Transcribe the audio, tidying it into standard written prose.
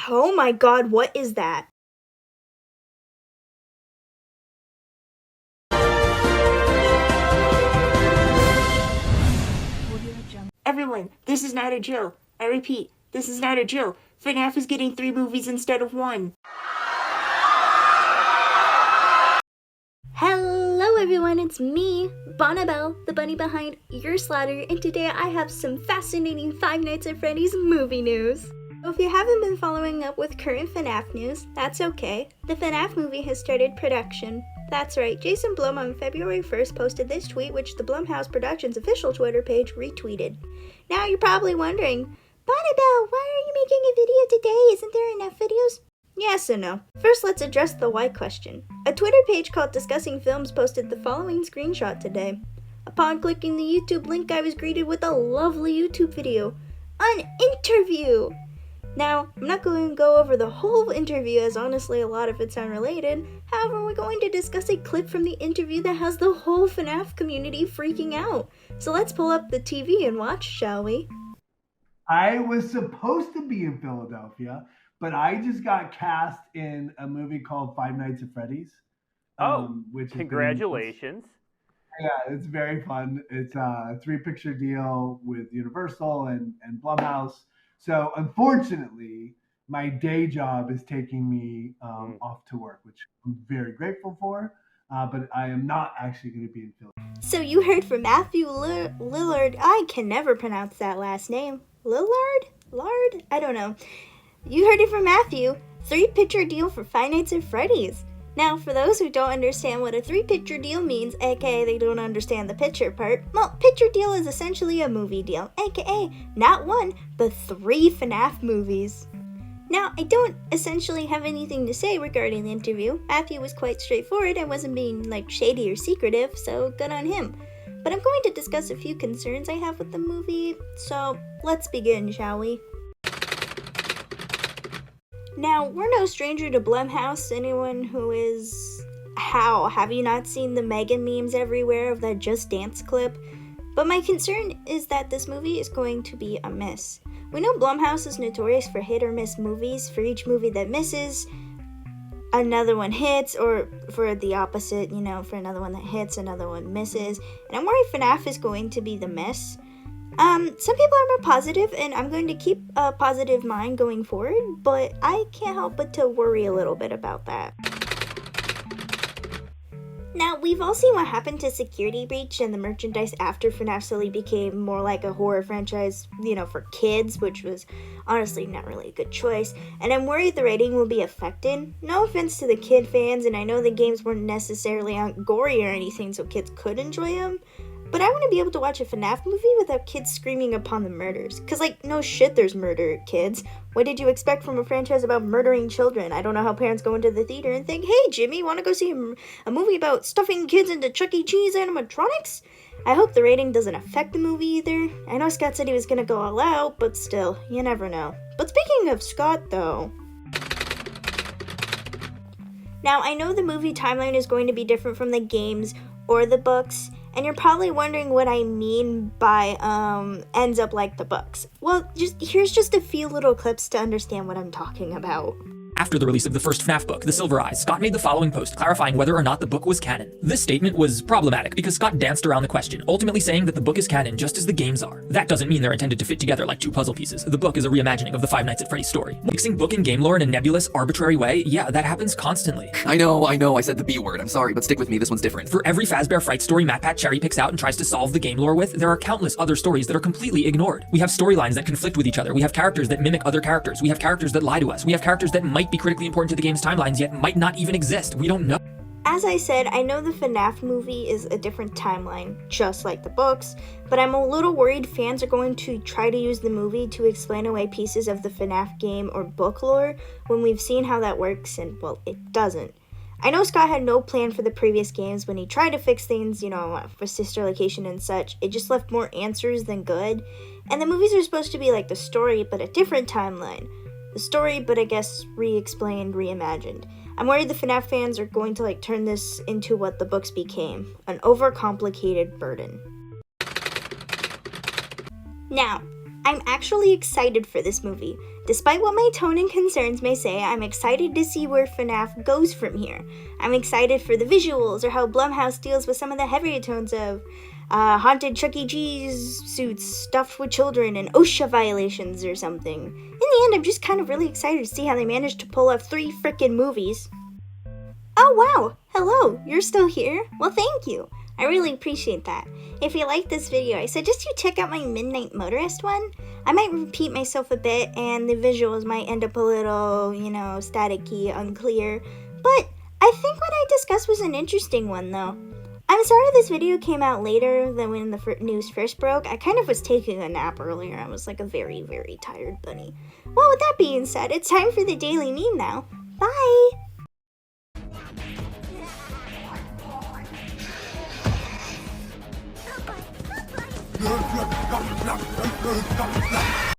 Oh my god, what is that? Everyone, this is not a drill. I repeat, this is not a drill. FNAF is getting 3 movies instead of 1. Hello everyone, it's me, Bonnibel, the bunny behind your slaughter, and today I have some fascinating Five Nights at Freddy's movie news. So if you haven't been following up with current FNAF news, that's okay. The FNAF movie has started production. That's right, Jason Blum on February 1st posted this tweet, which the Blumhouse Productions official Twitter page retweeted. Now you're probably wondering, Bonnibel, why are you making a video today? Isn't there enough videos? Yes and no. First, let's address the why question. A Twitter page called Discussing Films posted the following screenshot today. Upon clicking the YouTube link, I was greeted with a lovely YouTube video. An interview! Now, I'm not going to go over the whole interview as honestly a lot of it's unrelated. However, we're going to discuss a clip from the interview that has the whole FNAF community freaking out. So let's pull up the TV and watch, shall we? I was supposed to be in Philadelphia, but I just got cast in a movie called Five Nights at Freddy's. Which congratulations. Yeah, it's very fun. It's a 3-picture deal with Universal and Blumhouse. So unfortunately, my day job is taking me off to work, which I'm very grateful for. But I am not actually going to be in Philly. So you heard from Matthew Lillard. I can never pronounce that last name. Lillard? Lard? I don't know. You heard it from Matthew. 3-picture deal for Five Nights at Freddy's. Now, for those who don't understand what a 3-picture deal means, aka they don't understand the picture part, well, picture deal is essentially a movie deal, aka not 1, but 3 FNAF movies. Now, I don't essentially have anything to say regarding the interview. Matthew was quite straightforward and wasn't being, shady or secretive, so good on him. But I'm going to discuss a few concerns I have with the movie, so let's begin, shall we? Now, we're no stranger to Blumhouse. Anyone who is... How? Have you not seen the Megan memes everywhere of that Just Dance clip? But my concern is that this movie is going to be a miss. We know Blumhouse is notorious for hit or miss movies. For each movie that misses, another one hits, or for the opposite, for another one that hits, another one misses. And I'm worried FNAF is going to be the miss. Some people are more positive, and I'm going to keep a positive mind going forward, but I can't help but to worry a little bit about that. Now, we've all seen what happened to Security Breach and the merchandise after FNAF slowly became more like a horror franchise, for kids, which was honestly not really a good choice, and I'm worried the rating will be affected. No offense to the kid fans, and I know the games weren't necessarily gory or anything so kids could enjoy them, but I want to be able to watch a FNAF movie without kids screaming upon the murders. Cause no shit there's murder, kids. What did you expect from a franchise about murdering children? I don't know how parents go into the theater and think, hey Jimmy, wanna go see a movie about stuffing kids into Chuck E. Cheese animatronics? I hope the rating doesn't affect the movie either. I know Scott said he was gonna go all out, but still, you never know. But speaking of Scott though, now I know the movie timeline is going to be different from the games or the books, and you're probably wondering what I mean by ends up like the books. Well, here's just a few little clips to understand what I'm talking about. After the release of the first FNAF book, The Silver Eyes, Scott made the following post clarifying whether or not the book was canon. This statement was problematic because Scott danced around the question, ultimately saying that the book is canon just as the games are. That doesn't mean they're intended to fit together like 2 puzzle pieces. The book is a reimagining of the Five Nights at Freddy's story. Mixing book and game lore in a nebulous, arbitrary way, yeah, that happens constantly. I know, I said the B word. I'm sorry, but stick with me, this one's different. For every Fazbear Fright story MatPat cherry picks out and tries to solve the game lore with, there are countless other stories that are completely ignored. We have storylines that conflict with each other. We have characters that mimic other characters. We have characters that lie to us. We have characters that might be critically important to the game's timelines yet might not even exist. We don't know. As I said, I know the FNAF movie is a different timeline, just like the books, but I'm a little worried fans are going to try to use the movie to explain away pieces of the FNAF game or book lore when we've seen how that works and, well, it doesn't. I know Scott had no plan for the previous games when he tried to fix things, for sister location and such. It just left more answers than good. And the movies are supposed to be like the story, but a different timeline. The story, but I guess re-explained, reimagined. I'm worried the FNAF fans are going to turn this into what the books became, an overcomplicated burden. Now, I'm actually excited for this movie. Despite what my tone and concerns may say, I'm excited to see where FNAF goes from here. I'm excited for the visuals or how Blumhouse deals with some of the heavier tones of haunted Chuck E. Cheese suits stuffed with children and OSHA violations or something. In the end, I'm just kind of really excited to see how they managed to pull off 3 frickin' movies. Oh wow! Hello! You're still here? Well, thank you! I really appreciate that. If you like this video, I suggest you check out my Midnight Motorist one. I might repeat myself a bit and the visuals might end up a little, staticky, unclear. But I think what I discussed was an interesting one though. I'm sorry this video came out later than when the news first broke. I kind of was taking a nap earlier. I was like a very, very tired bunny. Well, with that being said, it's time for the daily meme now. Bye!